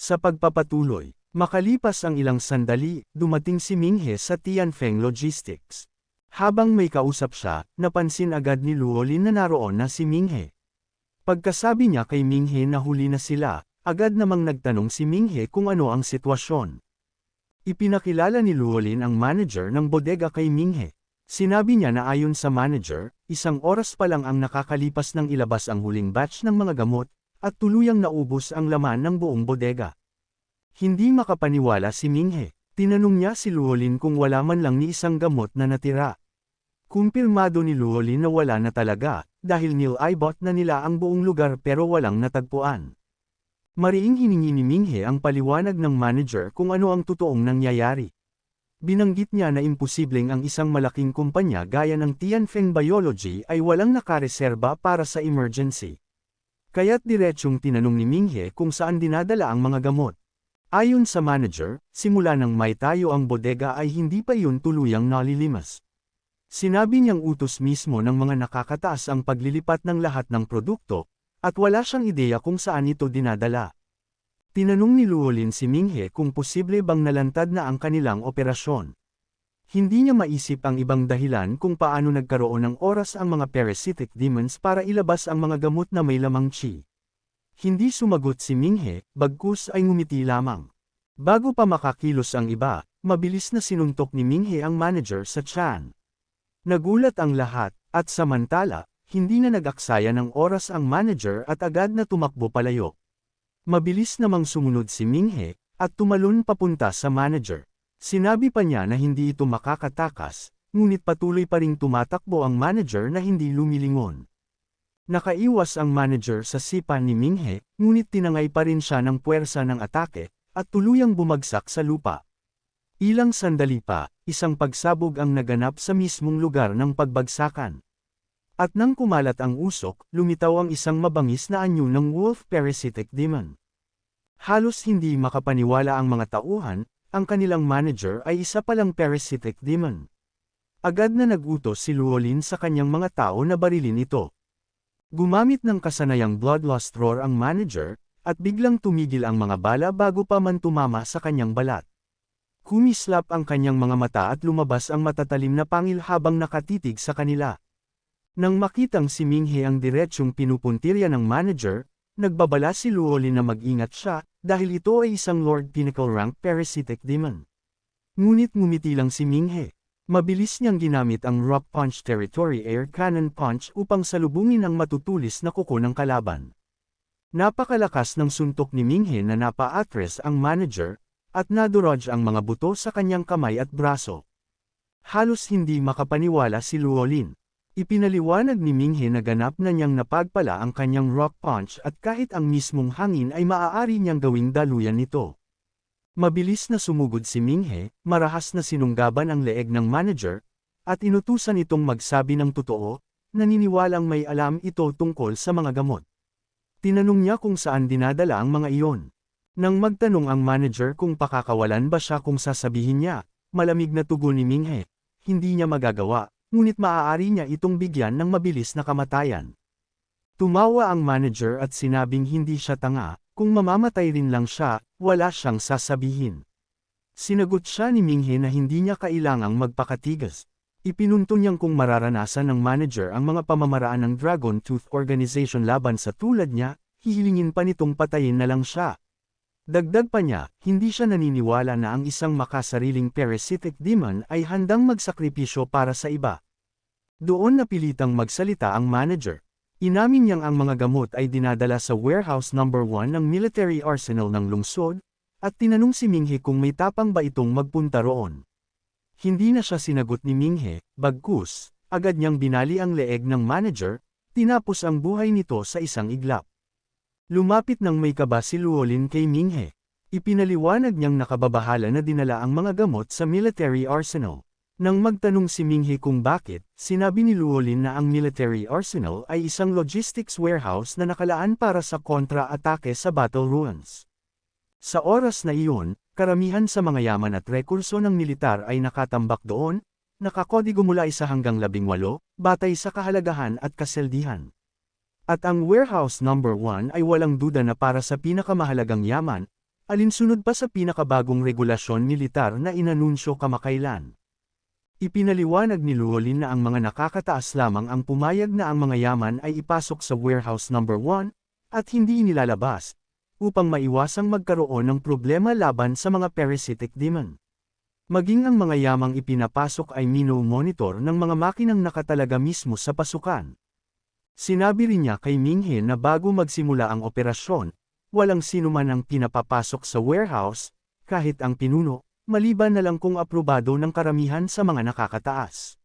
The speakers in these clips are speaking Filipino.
Sa pagpapatuloy, makalipas ang ilang sandali, dumating si Minghe sa Tianfeng Logistics. Habang may kausap siya, napansin agad ni Luolin na naroon na si Minghe. Pagkasabi niya kay Minghe na huli na sila, agad namang nagtanong si Minghe kung ano ang sitwasyon. Ipinakilala ni Luolin ang manager ng bodega kay Minghe. Sinabi niya na ayon sa manager, 1 oras pa lang ang nakakalipas nang ilabas ang huling batch ng mga gamot, at tuluyang naubos ang laman ng buong bodega. Hindi makapaniwala si Minghe. Tinanong niya si Luolin kung wala man lang ni isang gamot na natira. Kumpirmado ni Luolin na wala na talaga, dahil nilibot na nila ang buong lugar pero walang natagpuan. Mariing hiningi ni Minghe ang paliwanag ng manager kung ano ang totoong nangyayari. Binanggit niya na imposibleng ang isang malaking kumpanya gaya ng Tianfeng Biology ay walang nakareserba para sa emergency. Kaya't diretsyong tinanong ni Minghe kung saan dinadala ang mga gamot. Ayon sa manager, simula nang may tayo ang bodega ay hindi pa iyon tuluyang nalilimas. Sinabi niyang utos mismo ng mga nakakataas ang paglilipat ng lahat ng produkto, at wala siyang ideya kung saan ito dinadala. Tinanong ni Luolin si Minghe kung posible bang nalantad na ang kanilang operasyon. Hindi niya maisip ang ibang dahilan kung paano nagkaroon ng oras ang mga parasitic demons para ilabas ang mga gamot na may lamang qi. Hindi sumagot si Minghe, bagkus ay ngumiti lamang. Bago pa makakilos ang iba, mabilis na sinuntok ni Minghe ang manager sa tiyan. Nagulat ang lahat, at samantala, hindi na nag-aksaya ng oras ang manager at agad na tumakbo palayo. Mabilis namang sumunod si Minghe, at tumalon papunta sa manager. Sinabi pa niya na hindi ito makakatakas, ngunit patuloy pa ring tumatakbo ang manager na hindi lumilingon. Nakaiwas ang manager sa sipa ni Minghe, ngunit tinangay pa rin siya ng puwersa ng atake, at tuluyang bumagsak sa lupa. Ilang sandali pa, isang pagsabog ang naganap sa mismong lugar ng pagbagsakan. At nang kumalat ang usok, lumitaw ang isang mabangis na anyo ng wolf parasitic demon. Halos hindi makapaniwala ang mga tauhan, ang kanilang manager ay isa palang parasitic demon. Agad na nag-utos si Luolin sa kanyang mga tao na barilin ito. Gumamit ng kasanayang bloodlust roar ang manager, at biglang tumigil ang mga bala bago pa man tumama sa kanyang balat. Kumislap ang kanyang mga mata at lumabas ang matatalim na pangil habang nakatitig sa kanila. Nang makitang si Minghe ang diretsyong pinupuntirya ng manager, nagbabala si Luolin na mag-ingat siya, dahil ito ay isang Lord Pinnacle rank parasitic demon. Ngunit ngumiti lang si Minghe. Mabilis niyang ginamit ang Rock Punch Territory Air Cannon Punch upang salubungin ang matutulis na kuko ng kalaban. Napakalakas ng suntok ni Minghe na napa-atres ang manager, at nadurog ang mga buto sa kanyang kamay at braso. Halos hindi makapaniwala si Luolin. Ipinaliwanag ni Minghe na ganap na niyang napagpala ang kanyang rock punch at kahit ang mismong hangin ay maaari niyang gawing daluyan nito. Mabilis na sumugod si Minghe, marahas na sinunggaban ang leeg ng manager, at inutusan itong magsabi ng totoo, naniniwalang may alam ito tungkol sa mga gamot. Tinanong niya kung saan dinadala ang mga iyon. Nang magtanong ang manager kung pakakawalan ba siya kung sasabihin niya, malamig na tugon ni Minghe, hindi niya magagawa, ngunit maaari niya itong bigyan ng mabilis na kamatayan. Tumawa ang manager at sinabing hindi siya tanga, kung mamamatay rin lang siya, wala siyang sasabihin. Sinagot siya ni Minghe na hindi niya kailangang magpakatigas. Ipinunto niyang kung mararanasan ng manager ang mga pamamaraan ng Dragon Tooth Organization laban sa tulad niya, hihilingin pa nitong patayin na lang siya. Dagdag pa niya, hindi siya naniniwala na ang isang makasariling parasitic demon ay handang magsakripisyo para sa iba. Doon napilitang magsalita ang manager. Inamin niyang ang mga gamot ay dinadala sa warehouse number 1 ng military arsenal ng lungsod, at tinanong si Minghe kung may tapang ba itong magpunta roon. Hindi na siya sinagot ni Minghe, bagkus, agad niyang binali ang leeg ng manager, tinapos ang buhay nito sa isang iglap. Lumapit ng may kaba si Luolin kay Minghe. Ipinaliwanag niyang nakababahala na dinala ang mga gamot sa military arsenal. Nang magtanong si Minghe kung bakit, sinabi ni Luolin na ang military arsenal ay isang logistics warehouse na nakalaan para sa kontra-atake sa battle ruins. Sa oras na iyon, karamihan sa mga yaman at rekurso ng militar ay nakatambak doon, nakakodigo mula 1 hanggang 18, batay sa kahalagahan at kaseldihan. At ang warehouse number 1 ay walang duda na para sa pinakamahalagang yaman, Alinsunod pa sa pinakabagong regulasyon militar na inanunsyo kamakailan. Ipinaliwanag ni Llewellyn na ang mga nakakataas lamang ang pumayag na ang mga yaman ay ipasok sa Warehouse Number 1, at hindi inilalabas, upang maiwasang magkaroon ng problema laban sa mga parasitic demon. Maging ang mga yamang ipinapasok ay mino-monitor ng mga makinang nakatalaga mismo sa pasukan. Sinabi rin niya kay Minghe na bago magsimula ang operasyon, walang sinuman ang pinapapasok sa warehouse, kahit ang pinuno, maliban na lang kung aprobado ng karamihan sa mga nakakataas.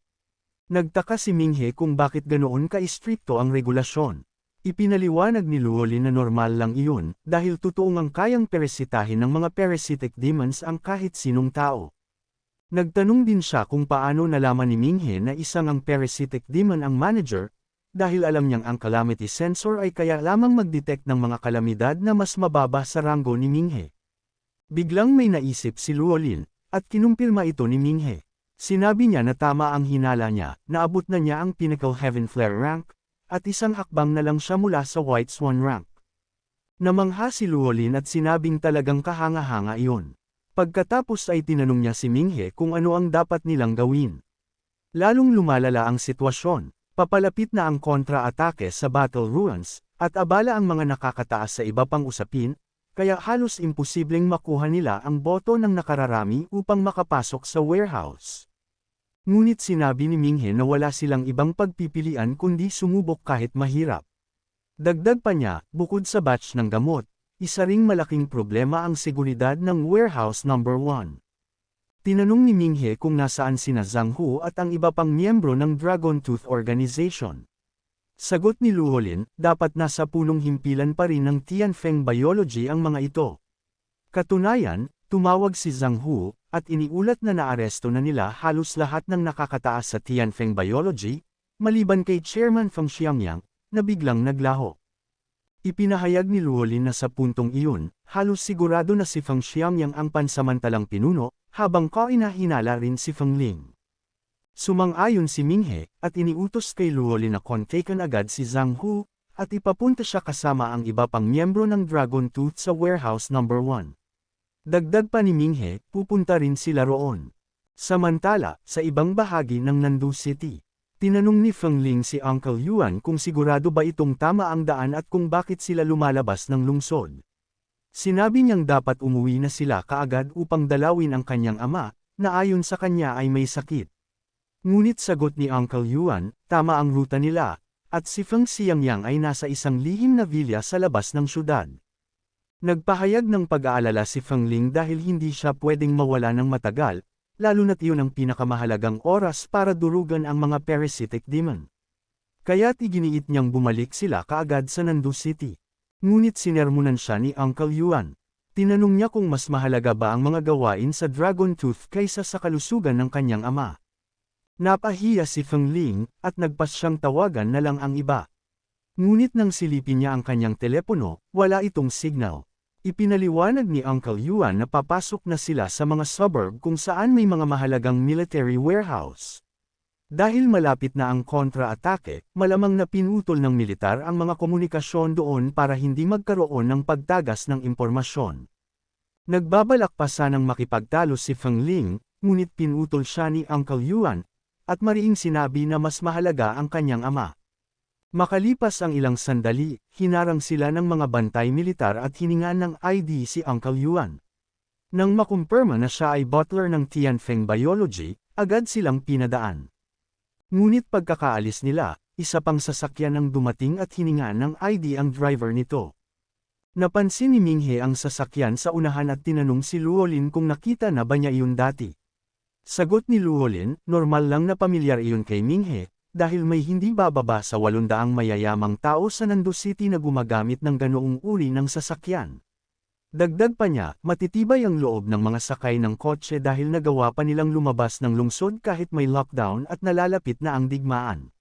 Nagtaka si Minghe kung bakit ganoon ka-istrikto ang regulasyon. Ipinaliwanag ni Llewellyn na normal lang iyon, dahil totoong ang kayang parasitahin ng mga parasitic demons ang kahit sinong tao. Nagtanong din siya kung paano nalaman ni Minghe na isang ang parasitic demon ang manager, dahil alam niyang ang calamity sensor ay kaya lamang mag-detect ng mga kalamidad na mas mababa sa ranggo ni Minghe. Biglang may naisip si Llewellyn, at kinumpirma ito ni Minghe. Sinabi niya na tama ang hinala niya, naabot na niya ang Pinnacle Heaven Flare rank, at isang hakbang na lang siya mula sa White Swan rank. Namangha si Llewellyn at sinabing talagang kahanga-hanga iyon. Pagkatapos ay tinanong niya si Minghe kung ano ang dapat nilang gawin. Lalong lumalala ang sitwasyon, papalapit na ang kontra-atake sa Battle Ruins, at abala ang mga nakakataas sa iba pang usapin, kaya halos imposibleng makuha nila ang boto ng nakararami upang makapasok sa warehouse. Ngunit sinabi ni Minghe na wala silang ibang pagpipilian kundi sumubok kahit mahirap. Dagdag pa niya, bukod sa batch ng gamot, isa ring malaking problema ang seguridad ng Warehouse Number 1. Tinanong ni Minghe kung nasaan sina Zhang Hu at ang iba pang miyembro ng Dragon Tooth Organization. Sagot ni Llewellyn, dapat nasa punong himpilan pa rin ng Tianfeng Biology ang mga ito. Katunayan, tumawag si Zhang Hu, at iniulat na naaresto na nila halos lahat ng nakakataas sa Tianfeng Biology, maliban kay Chairman Feng Xiangyang, na biglang naglaho. Ipinahayag ni Llewellyn na sa puntong iyon, halos sigurado na si Feng Xiangyang ang pansamantalang pinuno, habang kainahinala rin si Feng Ling. Sumang-ayon si Minghe, at iniutos kay Llewellyn na kontakan agad si Zhang Hu, at ipapunta siya kasama ang iba pang miyembro ng Dragon Tooth sa Warehouse Number 1. Dagdag pa ni Minghe, pupunta rin sila roon. Samantala, sa ibang bahagi ng Nandu City, tinanong ni Feng Ling si Uncle Yuan kung sigurado ba itong tama ang daan at kung bakit sila lumalabas ng lungsod. Sinabi niyang dapat umuwi na sila kaagad upang dalawin ang kanyang ama, na ayon sa kanya ay may sakit. Ngunit sagot ni Uncle Yuan, tama ang ruta nila, at si Feng Xiangyang ay nasa isang lihim na vilya sa labas ng syudad. Nagpahayag ng pag-aalala si Feng Ling dahil hindi siya pwedeng mawala ng matagal, lalo na't iyon ang pinakamahalagang oras para durugan ang mga parasitic demon. Kaya't iginiit niyang bumalik sila kaagad sa Nandu City. Ngunit sinermonan siya ni Uncle Yuan. Tinanong niya kung mas mahalaga ba ang mga gawain sa Dragon Tooth kaysa sa kalusugan ng kanyang ama. Napahiya si Feng Ling, at nagpas siyang tawagan na lang ang iba. Ngunit nang silipin niya ang kanyang telepono, wala itong signal. Ipinaliwanag ni Uncle Yuan na papasok na sila sa mga suburb kung saan may mga mahalagang military warehouse. Dahil malapit na ang kontra-atake, malamang na pinutol ng militar ang mga komunikasyon doon para hindi magkaroon ng pagtagas ng impormasyon. Nagbabalak pa sanang makipagtalo si Feng Ling, ngunit pinutol siya ni Uncle Yuan, at mariing sinabi na mas mahalaga ang kanyang ama. Makalipas ang ilang sandali, hinarang sila ng mga bantay militar at hiningan ng ID si Uncle Yuan. Nang makumpirma na siya ay butler ng Tianfeng Biology, agad silang pinadaan. Ngunit pagkakaalis nila, isa pang sasakyan ang dumating at hiningan ng ID ang driver nito. Napansin ni Minghe ang sasakyan sa unahan at tinanong si Llewellyn kung nakita na ba niya iyon dati. Sagot ni Llewellyn, normal lang na pamilyar iyon kay Minghe, dahil may hindi bababa sa 800 mayayamang tao sa Nandu City na gumagamit ng ganoong uri ng sasakyan. Dagdag pa niya, matitibay ang loob ng mga sakay ng kotse dahil nagawa pa nilang lumabas ng lungsod kahit may lockdown at nalalapit na ang digmaan.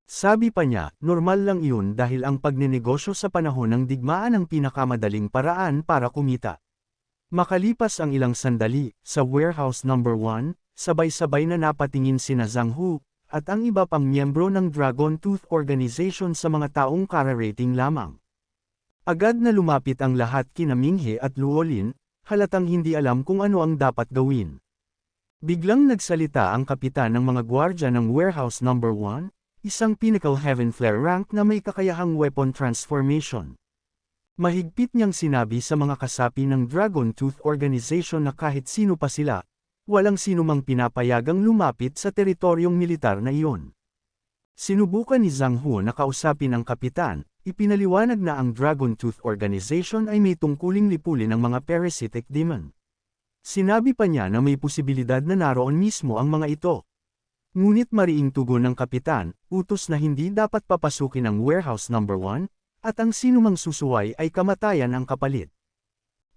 Sabi pa niya, normal lang iyon dahil ang pagnenegosyo sa panahon ng digmaan ang pinakamadaling paraan para kumita. Makalipas ang ilang sandali, sa Warehouse Number 1, sabay-sabay na napatingin sina Zhang Hu, at ang iba pang miyembro ng Dragon Tooth Organization sa mga taong kararating lamang. Agad na lumapit ang lahat kina Minghe at Luolin, halatang hindi alam kung ano ang dapat gawin. Biglang nagsalita ang kapitan ng mga gwardya ng Warehouse No. 1, isang Pinnacle Heaven Flare rank na may kakayahang weapon transformation. Mahigpit niyang sinabi sa mga kasapi ng Dragon Tooth Organization na kahit sino pa sila, walang sinumang pinapayagang lumapit sa teritoryong militar na iyon. Sinubukan ni Zhang Hu na kausapin ang kapitan, ipinaliwanag na ang Dragon Tooth Organization ay may tungkuling lipulin ng mga parasitic demon. Sinabi pa niya na may posibilidad na naroon mismo ang mga ito. Ngunit mariing tugon ng kapitan, utos na hindi dapat papasukin ang Warehouse No. 1, at ang sinumang susuway ay kamatayan ang kapalit.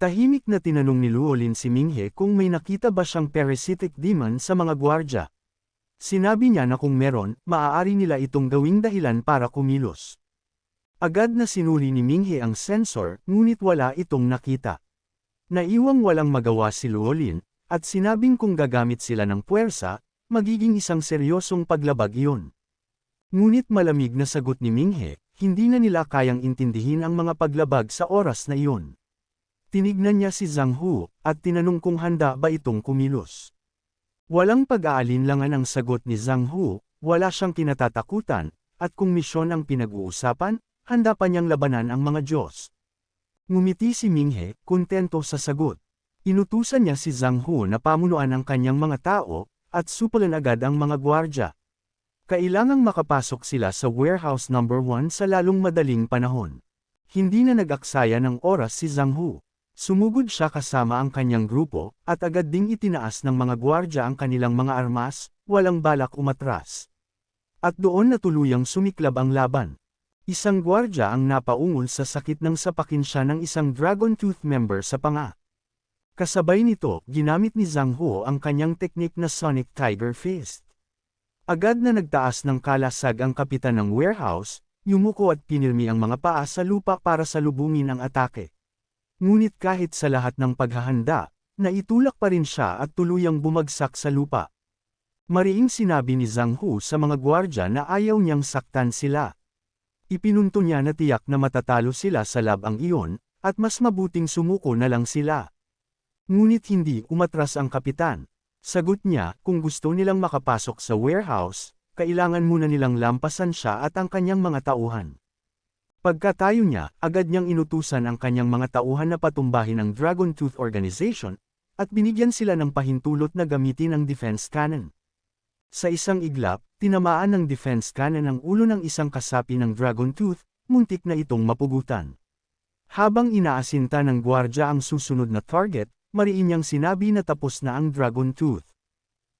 Tahimik na tinanong ni Luolin si Minghe kung may nakita ba siyang parasitic demon sa mga gwardya. Sinabi niya na kung meron, maaari nila itong gawing dahilan para kumilos. Agad na sinuri ni Minghe ang sensor, ngunit wala itong nakita. Naiwang walang magawa si Luolin, at sinabing kung gagamit sila ng puwersa, magiging isang seryosong paglabag iyon. Ngunit malamig na sagot ni Minghe, hindi na nila kayang intindihin ang mga paglabag sa oras na iyon. Tinignan niya si Zhang Hu, at tinanong kung handa ba itong kumilos. Walang pag-aalinlangan ang sagot ni Zhang Hu, wala siyang kinatatakutan, at kung misyon ang pinag-uusapan, handa pa niyang labanan ang mga Diyos. Ngumiti si Minghe, kontento sa sagot. Inutusan niya si Zhang Hu na pamunuan ang kanyang mga tao, at supalan agad ang mga gwardya. Kailangang makapasok sila sa Warehouse No. 1 sa lalong madaling panahon. Hindi na nag-aksaya ng oras si Zhang Hu. Sumugod siya kasama ang kanyang grupo, at agad ding itinaas ng mga gwardya ang kanilang mga armas, walang balak umatras. At doon na tuluyang sumiklab ang laban. Isang gwardya ang napaungol sa sakit ng sapakin siya ng isang Dragon Tooth member sa panga. Kasabay nito, ginamit ni Zhang Hu ang kanyang teknik na Sonic Tiger Fist. Agad na nagtaas ng kalasag ang kapitan ng warehouse, yumuko at pinirmi ang mga paa sa lupa para salubungin ang atake. Ngunit kahit sa lahat ng paghahanda, naitulak pa rin siya at tuluyang bumagsak sa lupa. Mariing sinabi ni Zhang Hu sa mga gwardya na ayaw niyang saktan sila. Ipinunto niya na tiyak na matatalo sila sa labang iyon, at mas mabuting sumuko na lang sila. Ngunit hindi umatras ang kapitan. Sagot niya, kung gusto nilang makapasok sa warehouse, kailangan muna nilang lampasan siya at ang kanyang mga tauhan. Pagkatayo niya, agad niyang inutusan ang kanyang mga tauhan na patumbahin ang Dragon Tooth Organization, at binigyan sila ng pahintulot na gamitin ang defense cannon. Sa isang iglap, tinamaan ng defense cannon ang ulo ng isang kasapi ng Dragon Tooth, muntik na itong mapugutan. Habang inaasinta ng gwardya ang susunod na target, mariin niyang sinabi na tapos na ang Dragon Tooth.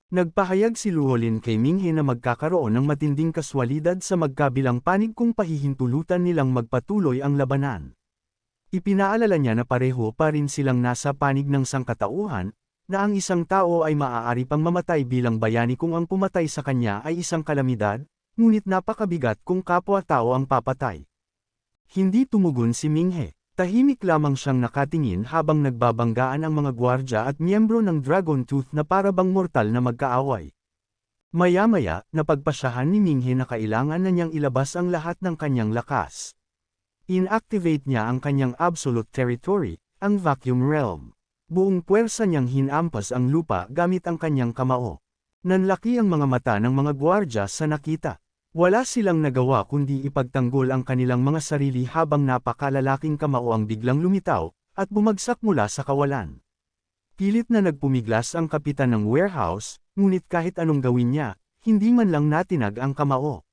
Nagpahayag si Luolin kay Minghe na magkakaroon ng matinding kaswalidad sa magkabilang panig kung pahihintulutan nilang magpatuloy ang labanan. Ipinaalala niya na pareho pa rin silang nasa panig ng sangkatauhan, na ang isang tao ay maaari pang mamatay bilang bayani kung ang pumatay sa kanya ay isang kalamidad, ngunit napakabigat kung kapwa-tao ang papatay. Hindi tumugon si Minghe. Tahimik lamang siyang nakatingin habang nagbabanggaan ang mga gwardya at miyembro ng Dragon Tooth na parabang mortal na magkaaway. Maya-maya, napagpasyahan ni Minghe na kailangan na niyang ilabas ang lahat ng kanyang lakas. Inactivate niya ang kanyang absolute territory, ang vacuum realm. Buong puwersa niyang hinampas ang lupa gamit ang kanyang kamao. Nanlaki ang mga mata ng mga gwardya sa nakita. Wala silang nagawa kundi ipagtanggol ang kanilang mga sarili habang napakalalaking kamao ang biglang lumitaw, at bumagsak mula sa kawalan. Pilit na nagpumiglas ang kapitan ng warehouse, ngunit kahit anong gawin niya, hindi man lang natinag ang kamao.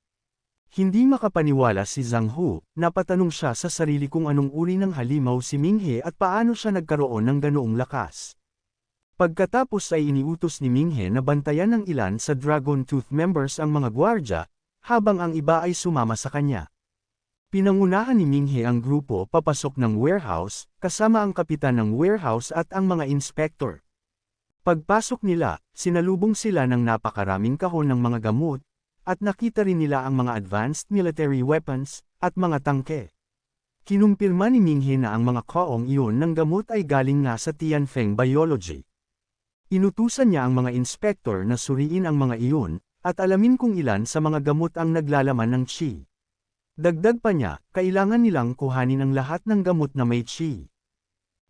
Hindi makapaniwala si Zhang Hu, napatanong siya sa sarili kung anong uri ng halimaw si Minghe at paano siya nagkaroon ng ganoong lakas. Pagkatapos ay iniutos ni Minghe na bantayan ng ilan sa Dragon Tooth members ang mga gwardya, habang ang iba ay sumama sa kanya. Pinangunahan ni Minghe ang grupo papasok ng warehouse, kasama ang kapitan ng warehouse at ang mga inspektor. Pagpasok nila, sinalubong sila ng napakaraming kahon ng mga gamot, at nakita rin nila ang mga advanced military weapons, at mga tangke. Kinumpirma ni Minghe na ang mga kaong iyon ng gamot ay galing nga sa Tianfeng Biology. Inutusan niya ang mga inspektor na suriin ang mga iyon, at alamin kung ilan sa mga gamot ang naglalaman ng qi. Dagdag pa niya, kailangan nilang kuhanin ang lahat ng gamot na may chi.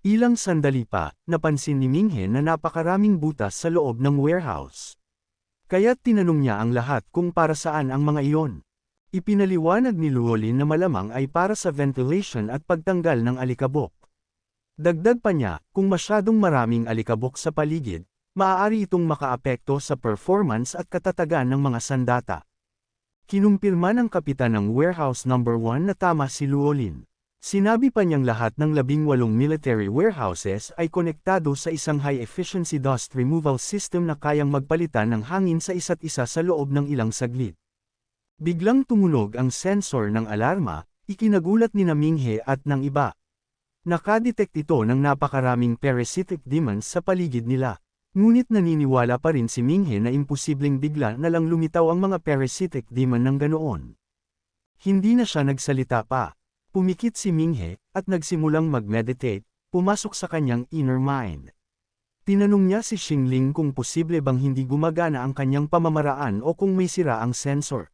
Ilang sandali pa, napansin ni Minghe na napakaraming butas sa loob ng warehouse. Kaya't tinanong niya ang lahat kung para saan ang mga iyon. Ipinaliwanag ni Luolin na malamang ay para sa ventilation at pagtanggal ng alikabok. Dagdag pa niya, kung masyadong maraming alikabok sa paligid, maaari itong makaapekto sa performance at katatagan ng mga sandata. Kinumpirma ng kapitan ng Warehouse No. 1 na tama si Luolin. Sinabi pa niyang lahat ng 18 military warehouses ay konektado sa isang high-efficiency dust removal system na kayang magpalitan ng hangin sa isa't isa sa loob ng ilang saglit. Biglang tumunog ang sensor ng alarma, ikinagulat ni Minghe at ng iba. Nakadetect ito ng napakaraming parasitic demons sa paligid nila. Ngunit naniniwala pa rin si Minghe na imposibleng bigla na lang lumitaw ang mga parasitic demon ng ganoon. Hindi na siya nagsalita pa. Pumikit si Minghe, at nagsimulang mag-meditate, pumasok sa kanyang inner mind. Tinanong niya si Xingling kung posible bang hindi gumagana ang kanyang pamamaraan o kung may sira ang sensor.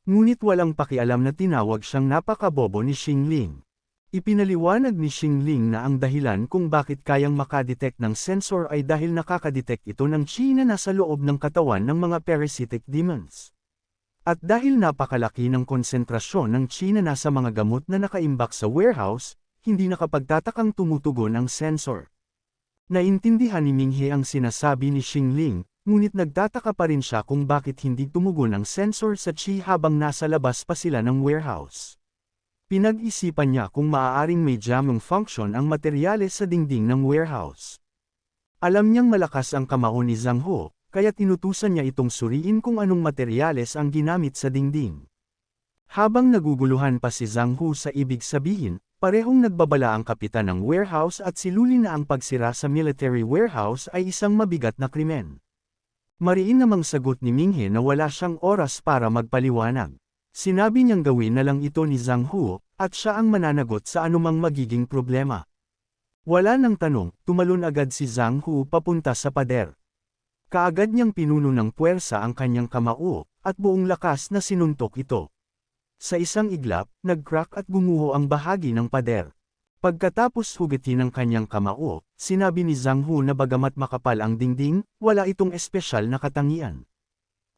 Ngunit walang pakialam na tinawag siyang napakabobo ni Xingling. Ipinaliwanag ni Xingling na ang dahilan kung bakit kayang makadetect ng sensor ay dahil nakakadetect ito ng chi na nasa loob ng katawan ng mga parasitic demons. At dahil napakalaki ng konsentrasyon ng chi na nasa mga gamot na nakaimbak sa warehouse, hindi nakapagtatakang tumutugon ang sensor. Naintindihan ni Minghe ang sinasabi ni Xingling, ngunit nagtataka pa rin siya kung bakit hindi tumugon ang sensor sa chi habang nasa labas pa sila ng warehouse. Pinag-isipan niya kung maaaring may jamming function ang materyales sa dingding ng warehouse. Alam niyang malakas ang kamao ni Zhang Ho, kaya tinutusan niya itong suriin kung anong materyales ang ginamit sa dingding. Habang naguguluhan pa si Zhang Ho sa ibig sabihin, parehong nagbabala ang kapitan ng warehouse at siluli na ang pagsira sa military warehouse ay isang mabigat na krimen. Mariin namang sagot ni Minghe na wala siyang oras para magpaliwanag. Sinabi niyang gawin na lang ito ni Zhang Ho, at siya ang mananagot sa anumang magiging problema. Wala nang tanong, tumalon agad si Zhang Ho papunta sa pader. Kaagad niyang pinuno ng puwersa ang kanyang kamao, at buong lakas na sinuntok ito. Sa isang iglap, nag-crack at gumuho ang bahagi ng pader. Pagkatapos hugatin ng kanyang kamao, sinabi ni Zhang Ho na bagamat makapal ang dingding, wala itong espesyal na katangian.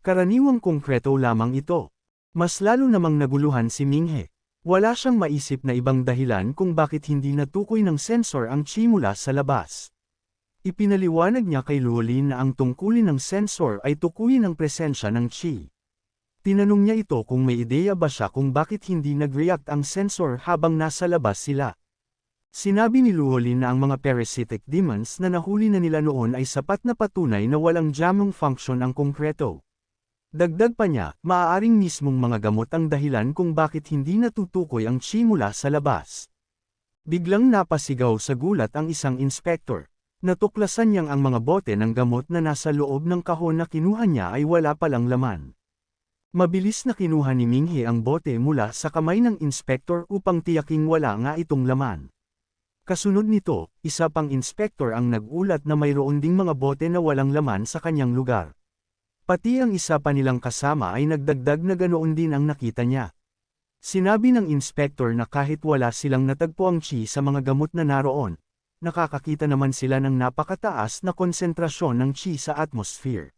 Karaniwang konkreto lamang ito. Mas lalo namang naguluhan si Minghe. Wala siyang maisip na ibang dahilan kung bakit hindi natukoy ng sensor ang chi mula sa labas. Ipinaliwanag niya kay Luolin na ang tungkulin ng sensor ay tukuyin ang presensya ng chi. Tinanong niya ito kung may ideya ba siya kung bakit hindi nag-react ang sensor habang nasa labas sila. Sinabi ni Luolin na ang mga parasitic demons na nahuli na nila noon ay sapat na patunay na walang jamming function ang konkreto. Dagdag pa niya, maaaring mismong mga gamot ang dahilan kung bakit hindi natutukoy ang chi mula sa labas. Biglang napasigaw sa gulat ang isang inspektor. Natuklasan niyang ang mga bote ng gamot na nasa loob ng kahon na kinuha niya ay wala palang laman. Mabilis na kinuha ni Minghe ang bote mula sa kamay ng inspektor upang tiyaking wala nga itong laman. Kasunod nito, isa pang inspektor ang nag-ulat na mayroon ding mga bote na walang laman sa kanyang lugar. Pati ang isa pa nilang kasama ay nagdagdag na ganoon din ang nakita niya. Sinabi ng inspektor na kahit wala silang natagpuang chi sa mga gamot na naroon, nakakakita naman sila ng napakataas na konsentrasyon ng chi sa atmosphere.